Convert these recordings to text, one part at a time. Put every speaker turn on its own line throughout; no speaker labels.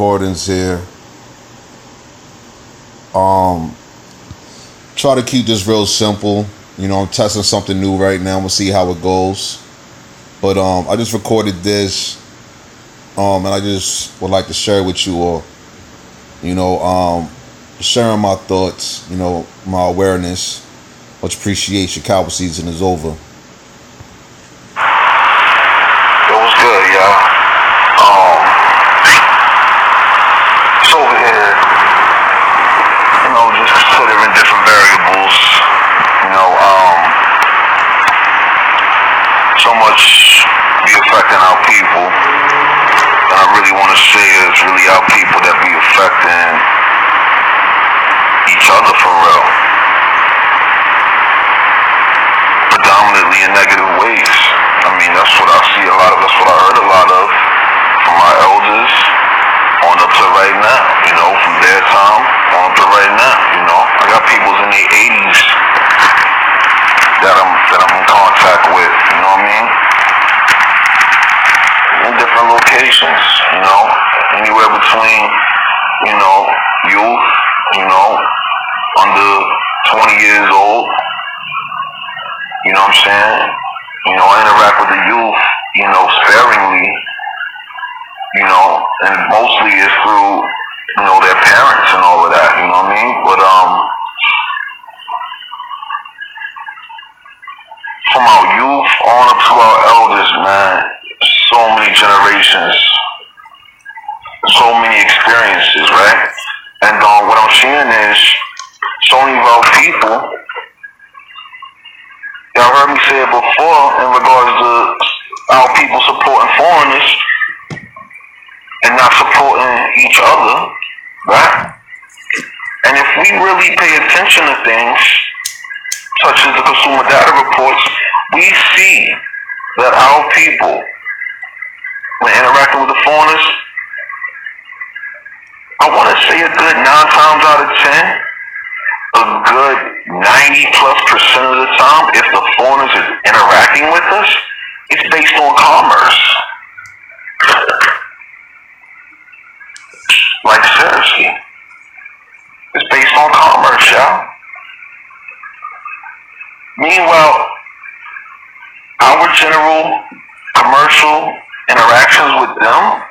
recordings here. Try to keep this real simple. You know, I'm testing something new right now. We'll see how it goes. But I just recorded this, and I just would like to share it with you all. You know, sharing my thoughts. You know, my awareness. Much appreciation. Cowboy season is over.
It was good, y'all. It's over here. You know, just considering different variables. You know, so much be affecting our people. And I really want to say it's really our people that be affecting each other for real. Predominantly in negative ways. I mean, that's what I see a lot of, that's what I heard a lot of from my elders on up to right now, you know, from their time on up to right now, you know. I got people in their 80s that I'm in contact with, you know what I mean? In different locations, you know, anywhere between, you know, youth, you know, under 20 years old, you know what I'm saying? You know, I interact with the youth, you know, sparingly, you know, and mostly it's through, you know, their parents and all of that, you know what I mean? But, from our youth on up to our elders, man, so many generations, so many experiences, right? And what I'm seeing is so many of our people, y'all heard me say it before in regards to our people supporting foreigners and not supporting each other, right? And if we really pay attention to things, such as the consumer data reports, we see that our people, when interacting with the foreigners, I want to say a good 9 times out of 10, a good 90+% of the time, if the foreigners is interacting with us, it's based on commerce. Like seriously. It's based on commerce, y'all. Meanwhile, our general commercial interactions with them,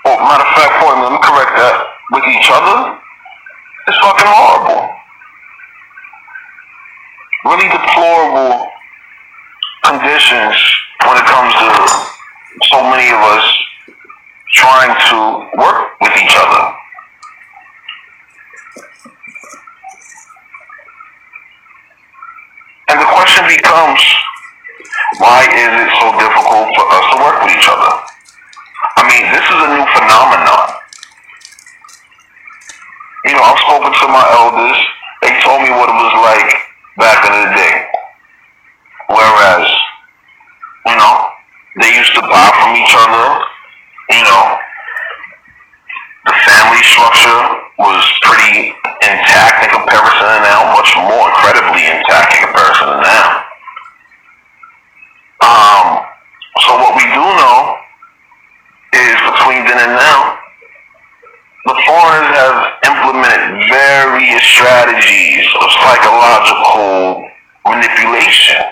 or matter of fact, let me correct that, with each other, is fucking horrible. Really deplorable conditions when it comes to so many of us trying to work with each other. And the question becomes, why is it so difficult for us to work with each other? I mean, this is a new phenomenon. You know, I've spoken to my elders. They told me what it was like back in the day. Whereas, you know, they used to buy from each other. You know, the family structure was pretty intact in comparison to now, much more incredibly intact in comparison to now. So what we do know is between then and now, the foreigners have implemented various strategies of psychological manipulation.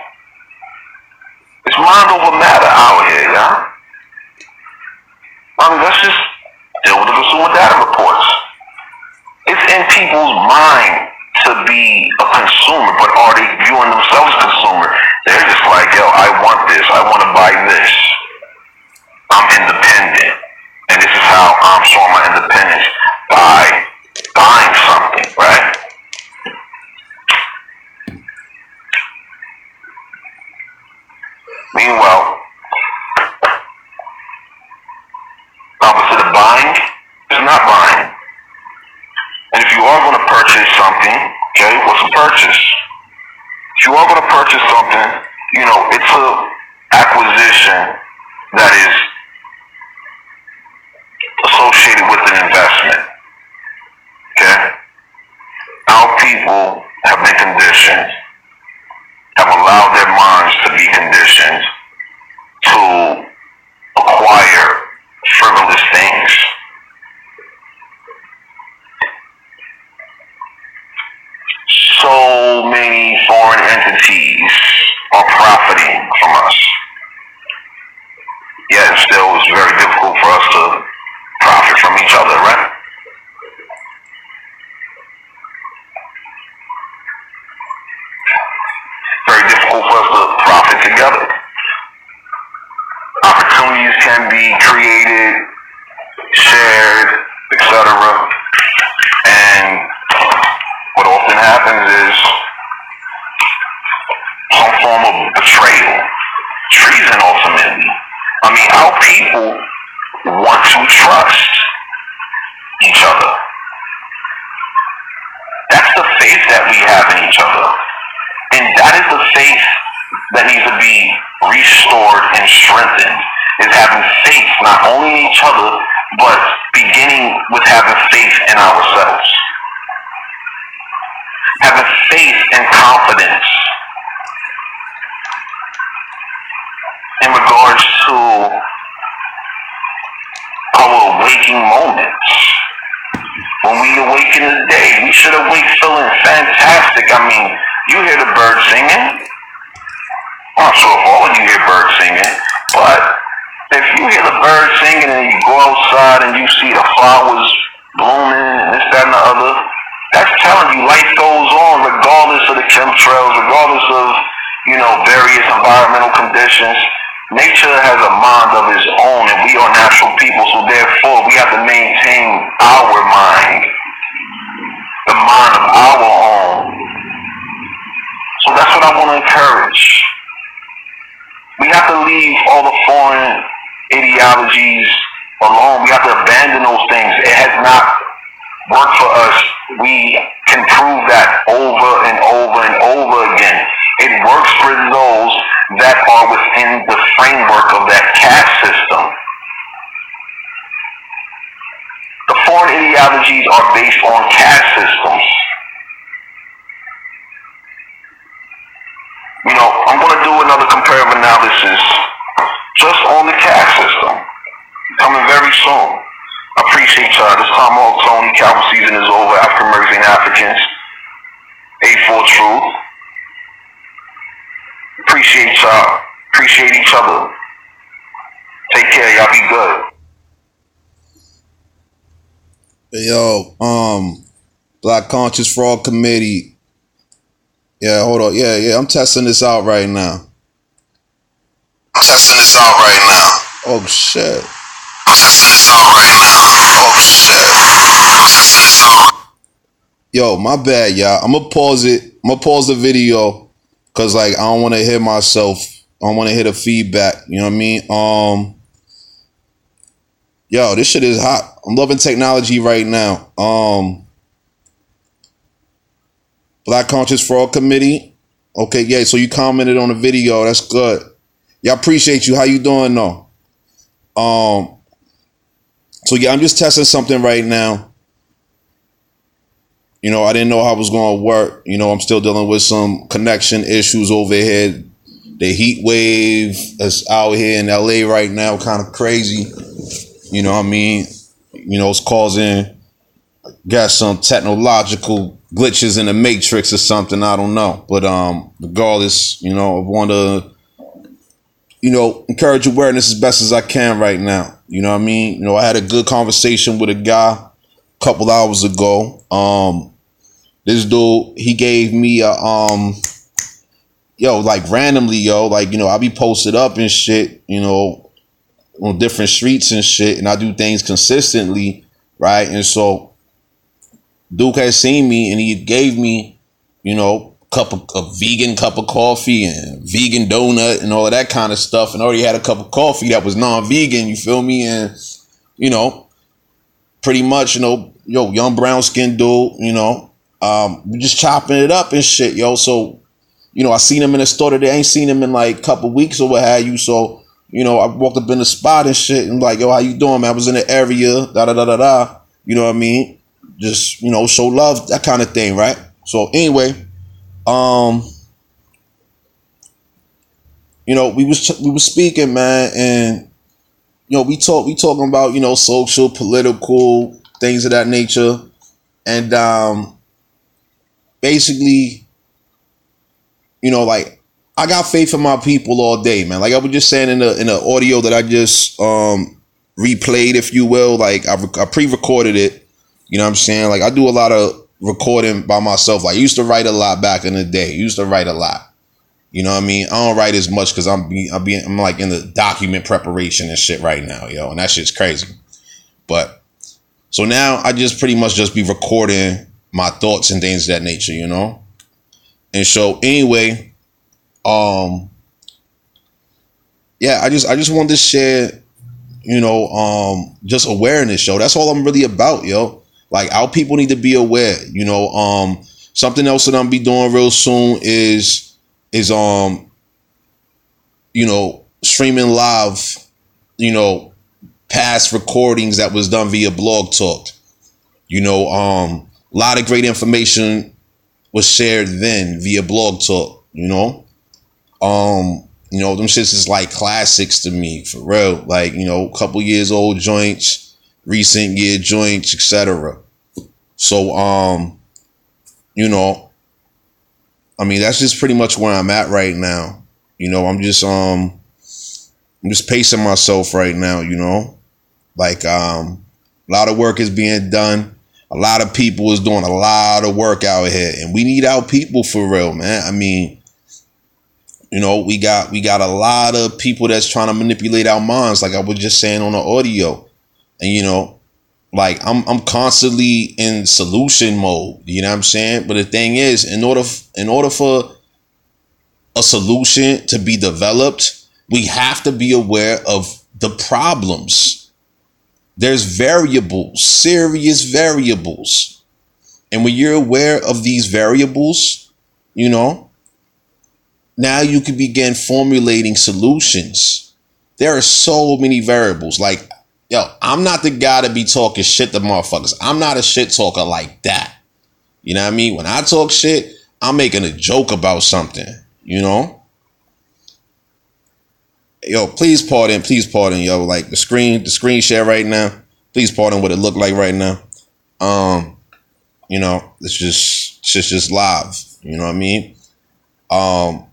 It's mind over matter out here, yeah? I mean, let's just deal with the consumer data reports. It's in people's mind to be a consumer, but are they viewing themselves as consumer? They're just like, yo, I want this, I want to buy this. I'm independent, and this is how I'm showing my independence, by buying something, right? Meanwhile, opposite of buying is not buying. And if you are going to purchase something, okay, what's a purchase? If you are going to purchase something, you know, it's a acquisition that is associated with an investment, okay? Our people have been conditioned, have allowed their minds to be conditioned to acquire frivolous things. happens is some form of betrayal, treason ultimately. I mean, our people want to trust each other. That's the faith that we have in each other. And that is the faith that needs to be restored and strengthened, is having faith not only in each other, but beginning with having faith in ourselves. Having faith and confidence in regards to our waking moments. When we awaken in the day, we should awake feeling fantastic. I mean, you hear the birds singing. I'm not sure if all of you hear birds singing, but if you hear the birds singing and you go outside and you see the flowers blooming and this, that, and the other, that's telling you life goes on regardless of the chemtrails, regardless of, various environmental conditions. Nature has a mind of its own, and we are natural people, so therefore we have to maintain our mind, the mind of our own. So that's what I want to encourage. We have to leave all the foreign ideologies alone. We have to abandon those things. It has not worked for us. We can prove that over and over and over again. It works for those that are within the framework of that caste system. The foreign ideologies are based on caste systems. I'm going to do another comparative analysis just on the caste system. Coming very soon. I appreciate y'all. This time all Tony Calvin season is over. African Americans and Africans. A4 Truth. Appreciate y'all. Appreciate each other. Take care. Y'all be good.
Hey, yo, Black Conscious Fraud Committee. Yeah, hold on. Yeah, I'm testing this out right now. Oh, shit. Yo, my bad, y'all. I'm gonna pause it. I'm gonna pause the video because, I don't want to hear myself. I don't want to hear the feedback. You know what I mean? Yo, this shit is hot. I'm loving technology right now. Black Conscious Fraud Committee. Okay, yeah, so you commented on the video. That's good. Yeah, I appreciate you. How you doing, though? So, yeah, I'm just testing something right now. I didn't know how it was going to work. I'm still dealing with some connection issues over here. The heat wave that's out here in LA right now, kind of crazy. You know what I mean? It's causing, some technological glitches in the matrix or something. I don't know. But regardless, I want to, encourage awareness as best as I can right now. You know what I mean? I had a good conversation with a guy a couple hours ago. This dude, he gave me a, randomly, I be posted up and shit, on different streets and shit, and I do things consistently, right? And so Duke had seen me and he gave me, a vegan cup of coffee and vegan donut and all of that kind of stuff, and already had a cup of coffee that was non-vegan, you feel me? And, pretty much, young brown skinned dude, we just chopping it up and shit, yo. So, I seen him in the store today. I ain't seen him in a couple weeks or what have you. So, I walked up in the spot and shit and yo, how you doing, man? I was in the area, da. You know what I mean? Just, show love, that kind of thing, right? So anyway, we was speaking, man, and we talking about, social, political things of that nature. And basically, I got faith in my people all day, man. Like I was just saying in the audio that I just replayed, if you will. I pre-recorded it. You know what I'm saying? I do a lot of recording by myself. I used to write a lot back in the day. You know what I mean? I don't write as much because I'm in the document preparation and shit right now, yo, and that shit's crazy. But so now I just pretty much just be recording my thoughts and things of that nature, And so anyway, yeah, I just wanted to share, just awareness, yo. That's all I'm really about, yo. Like, our people need to be aware, something else that I'm be doing real soon is streaming live, past recordings that was done via Blog Talk. A lot of great information was shared then via Blog Talk, them shits is like classics to me, for real. Like, couple years old joints, recent year joints, etc. So, that's just pretty much where I'm at right now. I'm just pacing myself right now, like, a lot of work is being done. A lot of people is doing a lot of work out here, and we need our people for real, man. I mean, we got a lot of people that's trying to manipulate our minds, like I was just saying on the audio. And, like I'm constantly in solution mode, you know what I'm saying? But the thing is, in order for a solution to be developed, we have to be aware of the problems. There's variables, serious variables. And when you're aware of these variables, now you can begin formulating solutions. There are so many variables. Like, yo, I'm not the guy to be talking shit to motherfuckers. I'm not a shit talker like that. You know what I mean? When I talk shit, I'm making a joke about something, Yo, please pardon, yo. Like the screen share right now. Please pardon what it looked like right now. It's just live. You know what I mean? But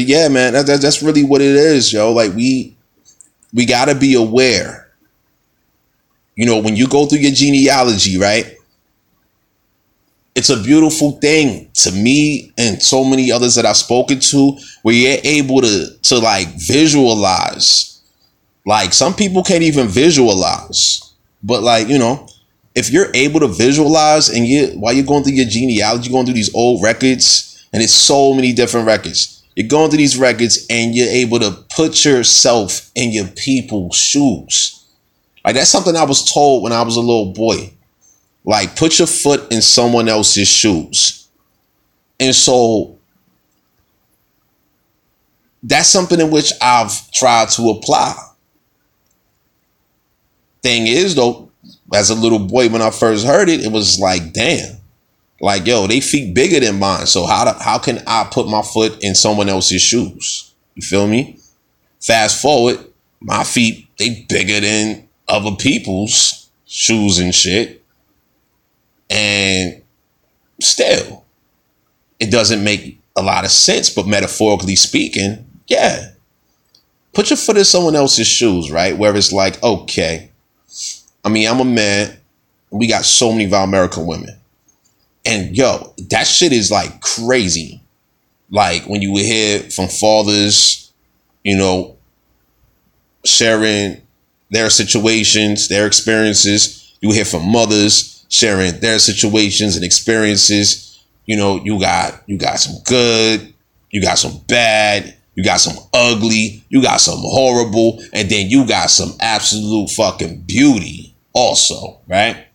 yeah, man, that's really what it is, yo. Like we gotta be aware. When you go through your genealogy, right? It's a beautiful thing to me and so many others that I've spoken to, where you're able to like visualize. Like, some people can't even visualize, but like, if you're able to visualize, and while you're going through your genealogy, going through these old records, and it's so many different records, you're going through these records and you're able to put yourself in your people's shoes. Like, that's something I was told when I was a little boy. Like, put your foot in someone else's shoes. And so that's something in which I've tried to apply. Thing is, though, as a little boy, when I first heard it, it was like, damn, like, yo, they feet bigger than mine. So how can I put my foot in someone else's shoes? You feel me? Fast forward, my feet, they bigger than other people's shoes and shit. And still, it doesn't make a lot of sense, but metaphorically speaking, yeah. Put your foot in someone else's shoes, right? Where it's like, okay, I mean, I'm a man. We got so many of our American women. And yo, that shit is like crazy. Like, when you would hear from fathers, sharing their situations, their experiences. You hear from mothers sharing their situations and experiences. You got some good, you got some bad, you got some ugly, you got some horrible, and then you got some absolute fucking beauty also, right?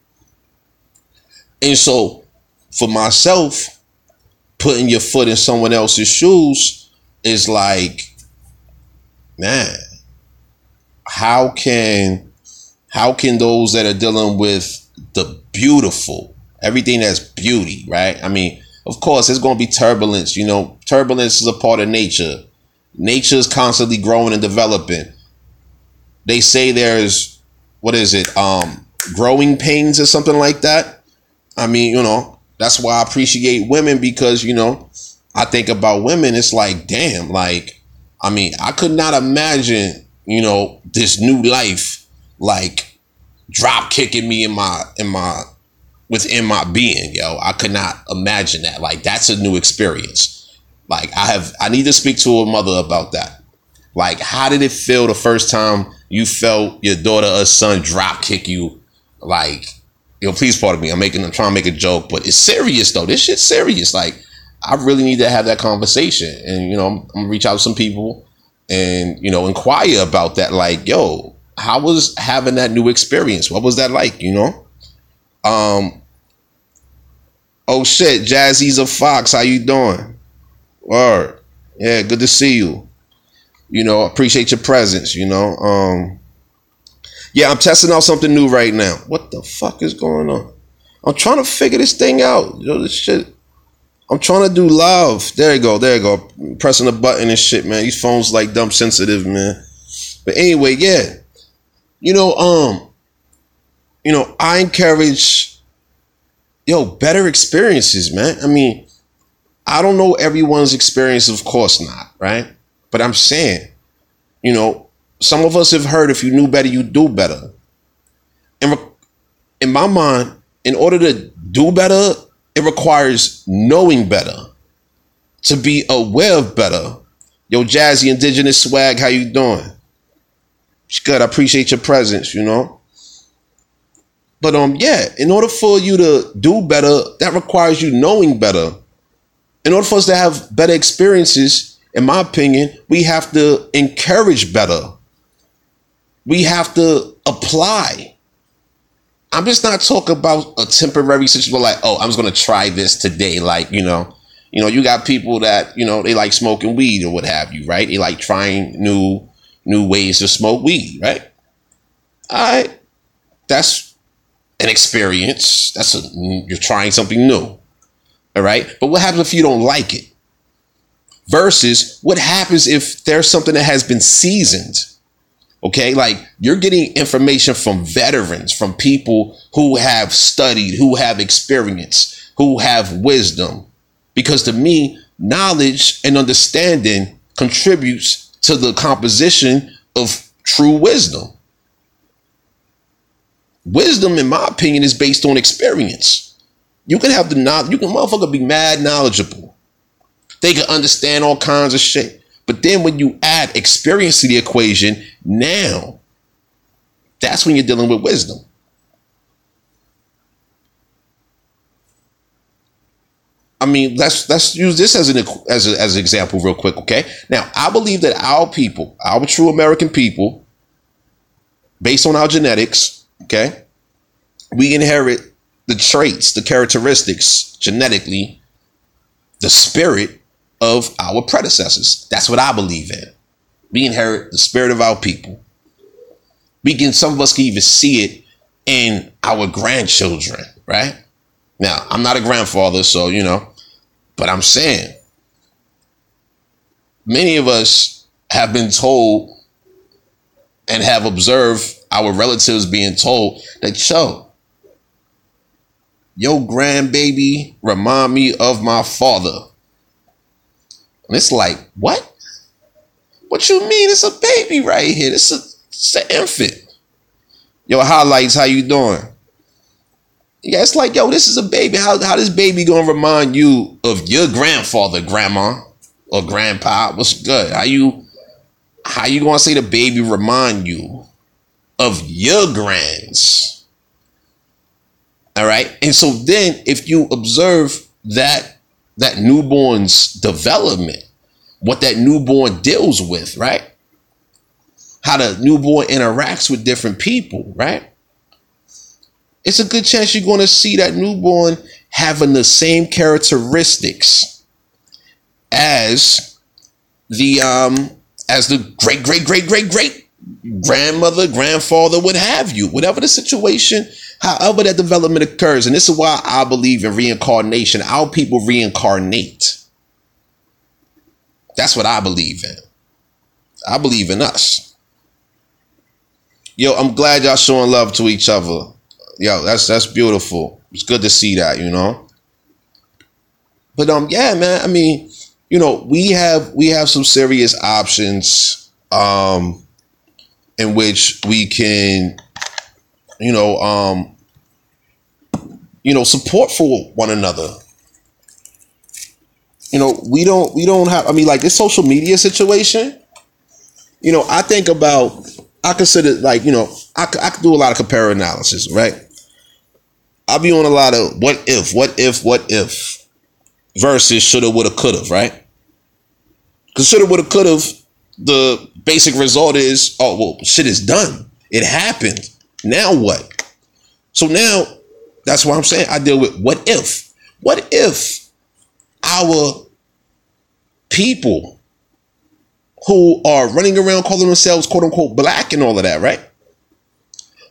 And so for myself, putting your foot in someone else's shoes is like, man, how can those that are dealing with the beautiful, everything that's beauty, right? I mean, of course, there's going to be turbulence. Turbulence is a part of nature. Nature is constantly growing and developing. They say there's, growing pains or something like that. I mean, that's why I appreciate women, because, I think about women. It's like, damn, like, I mean, I could not imagine, this new life, like, drop kicking me within my being, yo. I could not imagine that. Like, that's a new experience. Like, I need to speak to a mother about that. Like, how did it feel the first time you felt your daughter or son drop kick you? Like, please pardon me. I'm trying to make a joke, but it's serious though. This shit's serious. Like,
I really need to have that conversation. And, I'm gonna reach out to some people and, inquire about that. Like, yo, how was having that new experience? What was that like, Oh shit, Jazzy's a Fox. How you doing? Word. Yeah, good to see you. Appreciate your presence, Yeah, I'm testing out something new right now. What the fuck is going on? I'm trying to figure this thing out. This shit. I'm trying to do live. There you go. I'm pressing the button and shit, man. These phones like dumb sensitive, man. But anyway, yeah. I encourage, better experiences, man. I mean, I don't know everyone's experience, of course not, right? But I'm saying, some of us have heard if you knew better, you do better. And in my mind, in order to do better, it requires knowing better, to be aware of better. Yo, Jazzy, Indigenous Swag, how you doing? It's good. I appreciate your presence, But in order for you to do better, that requires you knowing better. In order for us to have better experiences, in my opinion, we have to encourage better. We have to apply. I'm just not talking about a temporary situation like, oh, I'm just going to try this today. Like, you got people that, they like smoking weed or what have you, right? They like trying new ways to smoke weed, right? All right. That's an experience. You're trying something new. All right. But what happens if you don't like it? Versus what happens if there's something that has been seasoned? Okay, like you're getting information from veterans, from people who have studied, who have experience, who have wisdom. Because to me, knowledge and understanding contributes to the composition of true wisdom. Wisdom, in my opinion, is based on experience. You can have the knowledge, motherfucker be mad knowledgeable. They can understand all kinds of shit. But then when you add experience to the equation, now that's when you're dealing with wisdom. I mean, let's use this as an example real quick, okay? Now, I believe that our people, our true American people, based on our genetics, okay, we inherit the traits, the characteristics, genetically, the spirit of our predecessors. That's what I believe in. We inherit the spirit of our people. Some of us can even see it in our grandchildren, right? Now, I'm not a grandfather, so, but I'm saying many of us have been told and have observed our relatives being told that, your grandbaby remind me of my father. And it's like, what? What you mean? It's a baby right here. It's an infant. Yo, Highlights, how you doing? Yeah, it's like, this is a baby. How this baby gonna remind you of your grandfather, grandma, or grandpa? What's good? How you gonna say the baby remind you of your grands? All right. And so then if you observe that newborn's development, what that newborn deals with, right? How the newborn interacts with different people, right? It's a good chance you're going to see that newborn having the same characteristics as the great grandmother, grandfather, what have you, whatever the situation, however that development occurs. And this is why I believe in reincarnation. Our people reincarnate. That's what I believe in. I believe in us. Yo, I'm glad y'all showing love to each other. Yo, that's beautiful. It's good to see that, But yeah, man. I mean, we have some serious options in which we can, support for one another. We don't have, I mean, like this social media situation, I consider like, I could do a lot of compare analysis, right? I'll be on a lot of what if. versus shoulda, woulda, coulda, right? Because shoulda, woulda, coulda, the basic result is, oh, well, shit is done. It happened. Now what? So now, that's why I'm saying I deal with what if. What if our people who are running around calling themselves quote unquote black and all of that, right?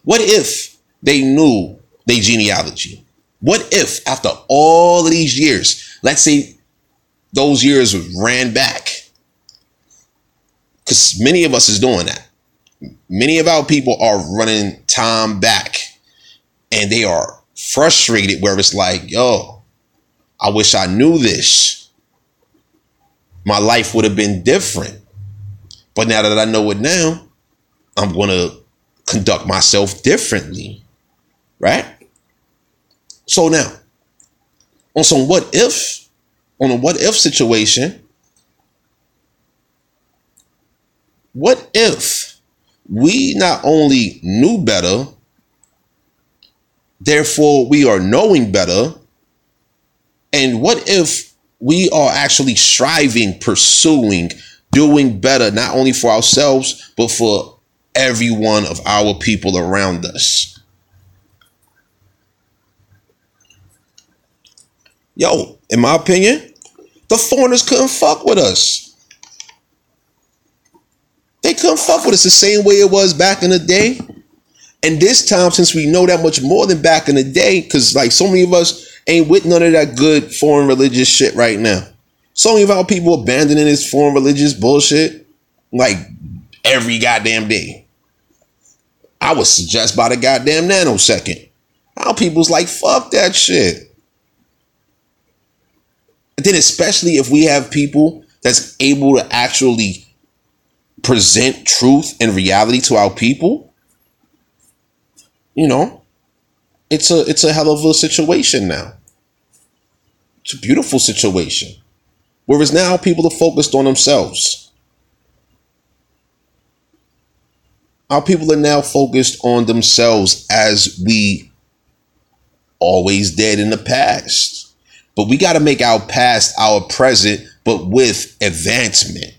What if they knew their genealogy? What if after all of these years, let's say those years ran back, because many of us is doing that. Many of our people are running time back and they are frustrated where it's like, yo, I wish I knew this. My life would have been different. But now that I know it now, I'm going to conduct myself differently. Right? So now, on a what if situation, what if we not only knew better, therefore we are knowing better, and what if we are actually striving, pursuing, doing better, not only for ourselves, but for every one of our people around us? Yo, in my opinion, the foreigners couldn't fuck with us. They couldn't fuck with us the same way it was back in the day. And this time, since we know that much more than back in the day, because like so many of us ain't with none of that good foreign religious shit right now. So many of our people abandoning this foreign religious bullshit like every goddamn day. I would suggest by the goddamn nanosecond. Our people's like, fuck that shit. And then especially if we have people that's able to actually present truth and reality to our people, you know, it's a hell of a situation now. It's a beautiful situation. Whereas now people are focused on themselves. Our people are now focused on themselves as we always did in the past. But we got to make our past our present, but with advancement.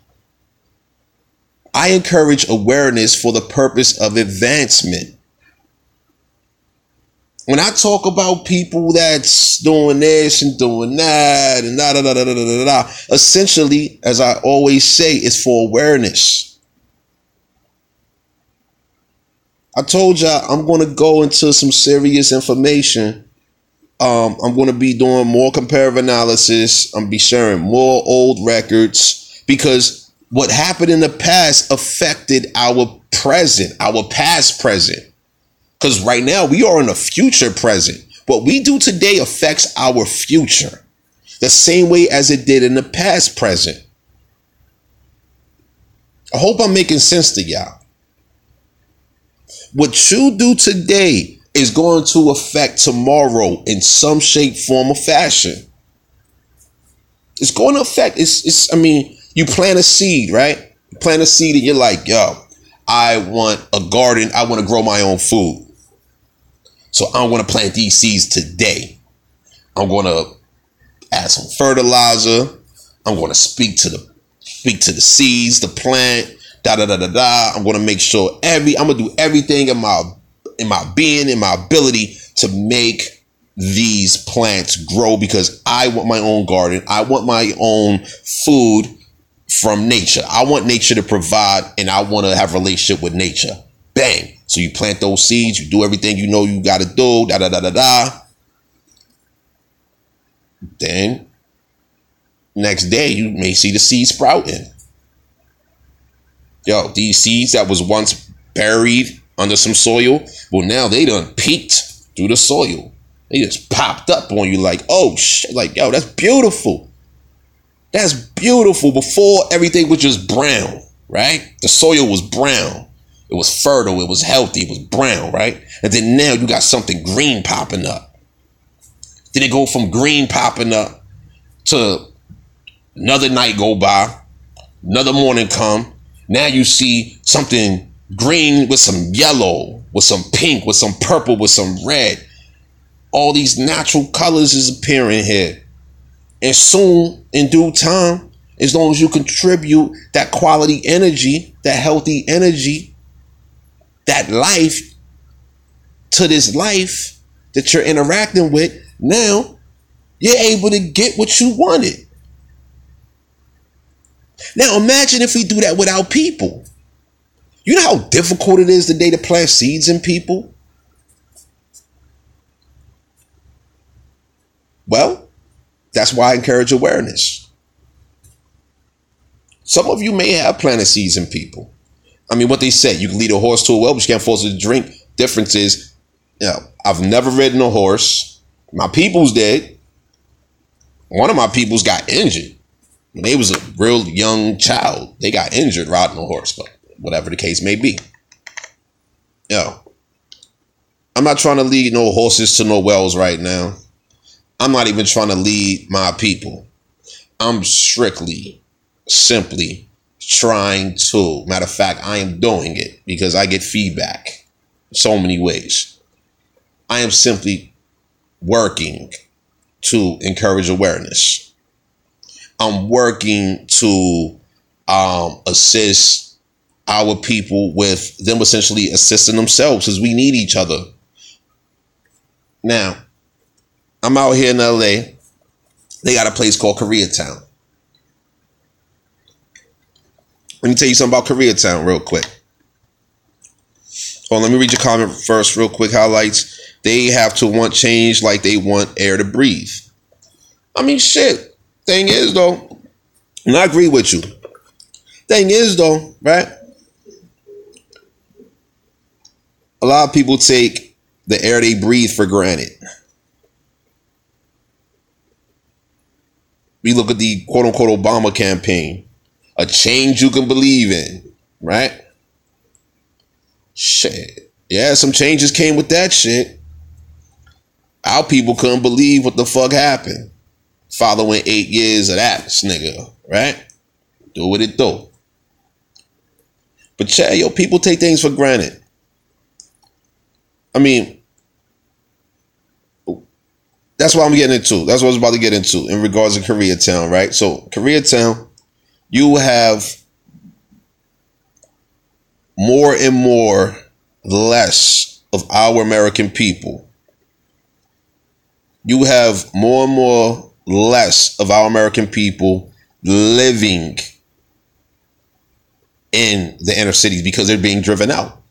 I encourage awareness for the purpose of advancement. When I talk about people that's doing this and doing that and da da da da da da da, essentially, as I always say, it's for awareness. I told y'all I'm going to go into some serious information. I'm going to be doing more comparative analysis. I'm be sharing more old records because what happened in the past affected our present, our past present. Because right now we are in a future present. What we do today affects our future the same way as it did in the past present. I hope I'm making sense to y'all. What you do today is going to affect tomorrow in some shape, form, or fashion. It's going to affect, I mean, you plant a seed, right? You plant a seed and you're like, yo, I want a garden. I want to grow my own food. So I'm going to plant these seeds today. I'm going to add some fertilizer. I'm going to speak to the seeds, the plant, da da da da da. I'm going to make sure I'm going to do everything in my being, in my ability to make these plants grow because I want my own garden. I want my own food from nature. I want nature to provide and I want to have a relationship with nature. Bang. So you plant those seeds, you do everything you know you got to do, da da da da da. Then next day you may see the seeds sprouting. Yo, these seeds that was once buried under some soil, well, now they done peeked through the soil. They just popped up on you like, oh shit, like, yo, that's beautiful. That's beautiful. Before everything was just brown, right? The soil was brown. It was fertile. It was healthy. It was brown, right? And then now you got something green popping up. Then it go from green popping up to another night go by, another morning come. Now you see something green with some yellow, with some pink, with some purple, with some red. All these natural colors is appearing here. And soon, in due time, as long as you contribute that quality energy, that healthy energy, that life to this life that you're interacting with, now you're able to get what you wanted. Now imagine if we do that with our people. You know how difficult it is today to plant seeds in people? Well, that's why I encourage awareness. Some of you may have planted seeds in people. I mean, what they say, you can lead a horse to a well, but you can't force it to drink. Difference is, I've never ridden a horse. My people's did. One of my people's got injured. They was a real young child. They got injured riding a horse, but whatever the case may be. I'm not trying to lead no horses to no wells right now. I'm not even trying to lead my people. I'm simply trying to. Matter of fact, I am doing it because I get feedback so many ways. I am simply working to encourage awareness. I'm working to assist our people with them essentially assisting themselves because we need each other. Now, I'm out here in LA. They got a place called Koreatown. Let me tell you something about Koreatown real quick. Oh, let me read your comment first real quick. Highlights. They have to want change like they want air to breathe. I mean, shit. Thing is, though, and I agree with you. Thing is, though, right? A lot of people take the air they breathe for granted. We look at the quote-unquote Obama campaign. A change you can believe in, right? Shit. Yeah, some changes came with that shit. Our people couldn't believe what the fuck happened following 8 years of that nigga, right? Do what it do. But yeah, people take things for granted. I mean, that's what I'm getting into. That's what I was about to get into in regards to Koreatown, right? So Koreatown, you have more and more less of our American people. You have more and more less of our American people living in the inner cities because they're being driven out.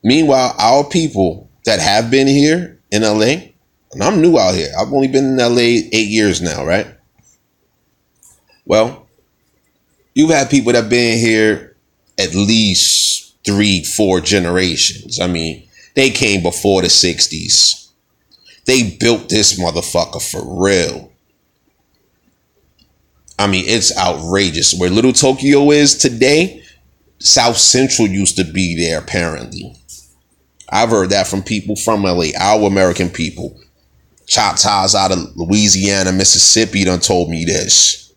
Meanwhile, our people that have been here in LA, and I'm new out here. I've only been in LA 8 years now, right? Well, you've had people that have been here at least 3-4 generations. I mean, they came before the 60s. They built this motherfucker for real. I mean, it's outrageous. Where Little Tokyo is today, South Central used to be there, apparently. I've heard that from people from LA, our American people. Choctaws out of Louisiana, Mississippi done told me this.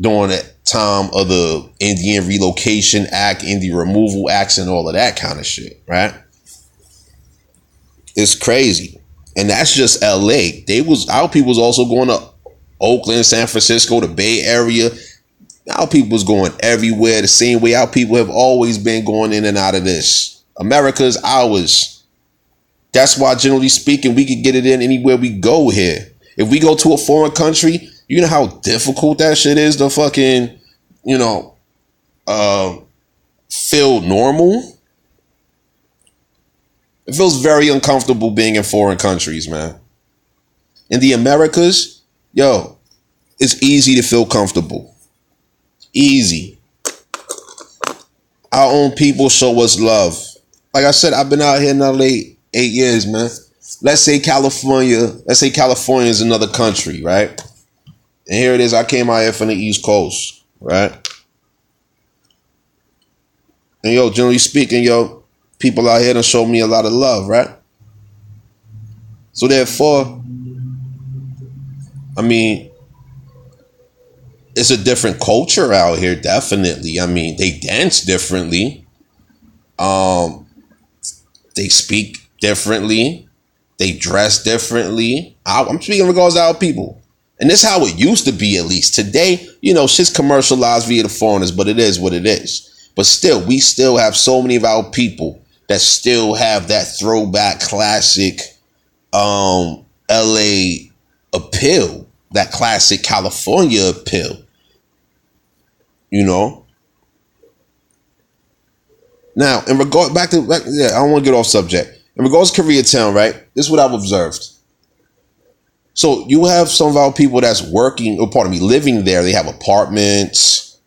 During that time of the Indian Relocation Act, Indian Removal Acts, and all of that kind of shit, right? It's crazy. And that's just LA. Our people was also going to Oakland, San Francisco, the Bay Area. Our people was going everywhere the same way our people have always been going in and out of this. America's ours. That's why, generally speaking, we can get it in anywhere we go here. If we go to a foreign country, you know how difficult that shit is to fucking, feel normal. It feels very uncomfortable being in foreign countries, man. In the Americas, it's easy to feel comfortable. Easy. Our own people show us love. Like I said, I've been out here in LA 8 years, man. Let's say California is another country, right? And here it is. I came out here from the East Coast, right? And generally speaking, people out here done show me a lot of love, right? So therefore, I mean, it's a different culture out here, definitely. I mean, they dance differently. They speak differently. They dress differently. I'm speaking in regards to our people. And this is how it used to be, at least. Today, shit's commercialized via the foreigners, but it is what it is. But still, we still have so many of our people that still have that throwback classic LA appeal, that classic California appeal. Now, in regard I don't want to get off subject. In regards to Koreatown, right? This is what I've observed. So you have some of our people that's living there. They have apartments.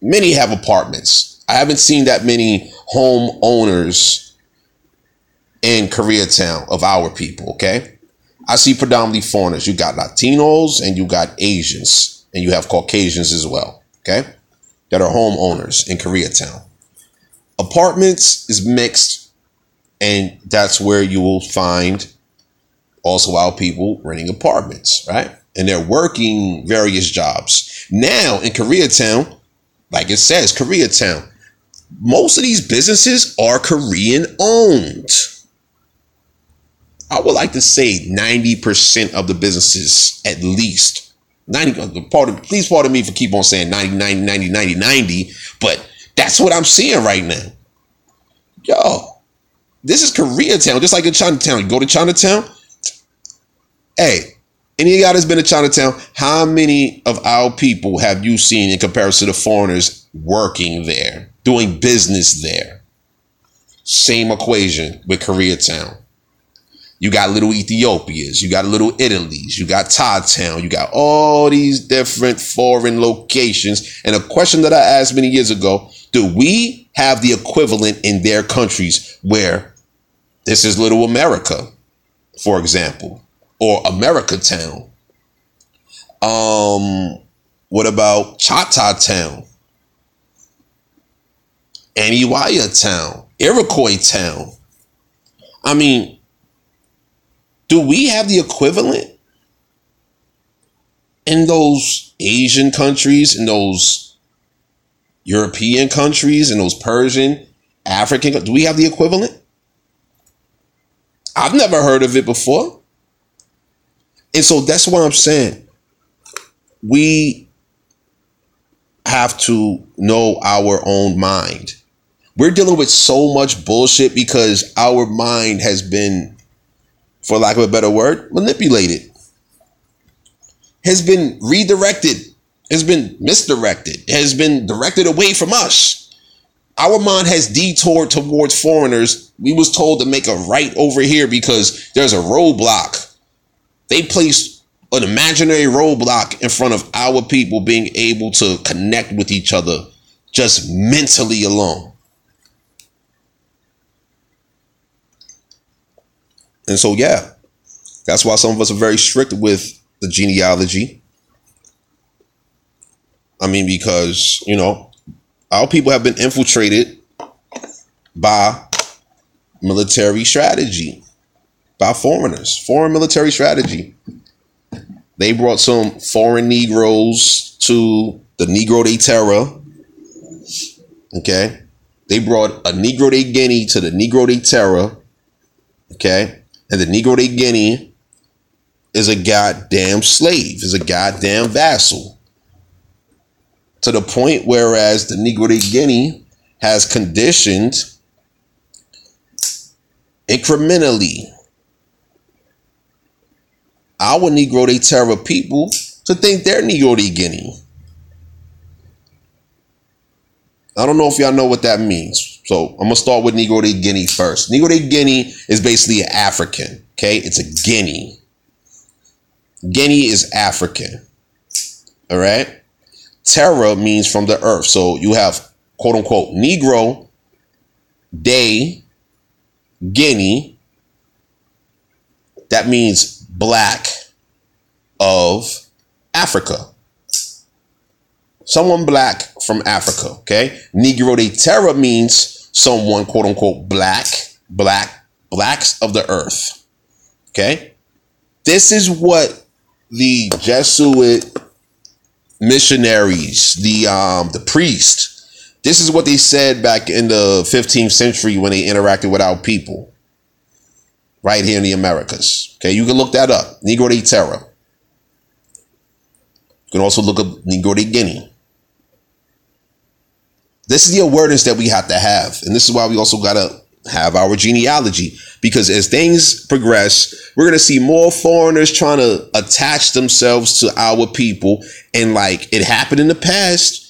Many have apartments. I haven't seen that many homeowners in Koreatown of our people, okay? I see predominantly foreigners. You got Latinos and you got Asians. And you have Caucasians as well, okay? That are homeowners in Koreatown. Apartments is mixed, and that's where you will find also our people renting apartments, right? And they're working various jobs. Now in Koreatown, like it says, Koreatown, most of these businesses are Korean owned. I would like to say 90% of the businesses, at least 90. Please pardon me for keep on saying 90, but that's what I'm seeing right now. Yo, this is Koreatown, just like in Chinatown. You go to Chinatown. Hey, any of y'all that's been to Chinatown, how many of our people have you seen in comparison to the foreigners working there, doing business there? Same equation with Koreatown. You got little Ethiopias, you got little Italies, you got Thai Town, you got all these different foreign locations. And a question that I asked many years ago, do we have the equivalent in their countries where this is Little America, for example? Or America Town. What about Chata Town? Aniwaya Town? Iroquois Town? I mean, do we have the equivalent in those Asian countries, in those European countries, in those Persian, African? Do we have the equivalent? I've never heard of it before. And so that's what I'm saying. We have to know our own mind. We're dealing with so much bullshit because our mind has been, for lack of a better word, manipulated. Has been redirected. Has been misdirected. Has been directed away from us. Our mind has detoured towards foreigners. We was told to make a right over here because there's a roadblock. They placed an imaginary roadblock in front of our people being able to connect with each other just mentally alone. And so, yeah, that's why some of us are very strict with the genealogy. I mean, because, our people have been infiltrated by military strategy. By foreigners, foreign military strategy. They brought some foreign Negroes to the Negro de Terra. Okay. They brought a Negro de Guinea to the Negro de Terra. Okay. And the Negro de Guinea is a goddamn slave, is a goddamn vassal. To the point whereas the Negro de Guinea has conditioned incrementally our Negro de Terra people to think they're Negro de Guinea. I don't know if y'all know what that means. So I'm going to start with Negro de Guinea first. Negro de Guinea is basically an African. Okay. It's a Guinea. Guinea is African. All right. Terra means from the earth. So you have quote unquote Negro de Guinea. That means black of Africa. Someone black from Africa, okay? Negro de Terra means someone, quote unquote, blacks of the earth, okay? This is what the Jesuit missionaries, the priest, this is what they said back in the 15th century when they interacted with our people. right here in the Americas. Okay, you can look that up. Negro de Terra. You can also look up Negro de Guinea. This is the awareness that we have to have. And this is why we also got to have our genealogy. Because as things progress, we're going to see more foreigners trying to attach themselves to our people. And like it happened in the past.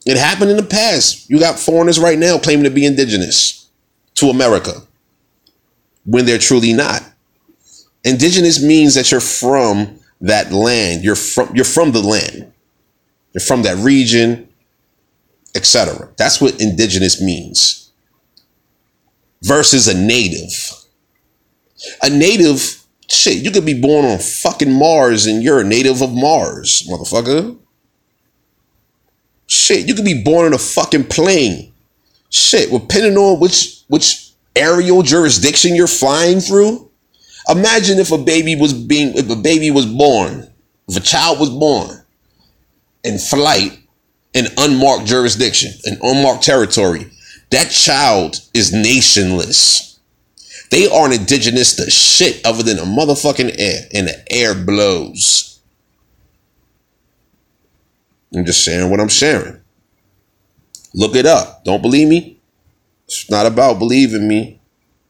It happened in the past. You got foreigners right now claiming to be indigenous to America when they're truly not. Indigenous means that you're from that land. You're from the land. You're from that region, etc. That's what indigenous means. Versus a native. A native, shit, you could be born on fucking Mars and you're a native of Mars, motherfucker. Shit, you could be born on a fucking plane. Shit, depending on which aerial jurisdiction you're flying through. Imagine if a baby was born, if a child was born in flight in unmarked jurisdiction, in unmarked territory. That child is nationless. They aren't indigenous to shit other than a motherfucking air, and the air blows. I'm just sharing what I'm sharing. Look it up. Don't believe me? It's not about believing me.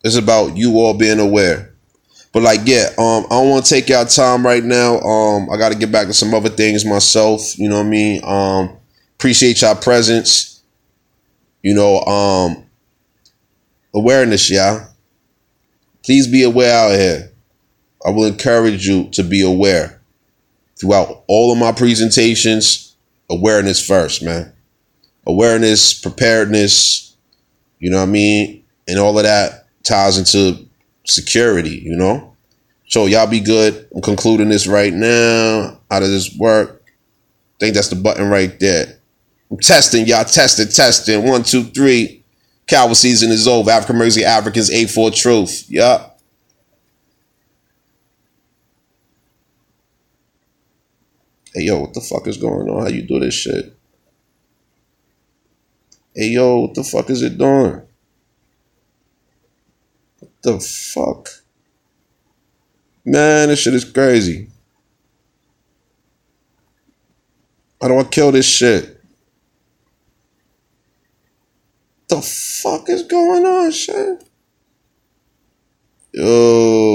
It's about you all being aware. But like, yeah, I don't want to take y'all time right now. I got to get back to some other things myself. You know what I mean? Appreciate y'all presence. You know, awareness, y'all. Please be aware out here. I will encourage you to be aware. Throughout all of my presentations, awareness first, man. Awareness, preparedness, you know what I mean? And all of that ties into security, you know? So y'all be good. I'm concluding this right now. Out of this work. I think that's the button right there. I'm testing, y'all. Testing. 1, 2, 3. Cowboy season is over. African American Africans 8-4 truth. Yup. Hey, yo, what the fuck is going on? How you do this shit? Hey, yo, what the fuck is it doing? What the fuck? Man, this shit is crazy. How do I kill this shit? The fuck is going on, shit? Yo.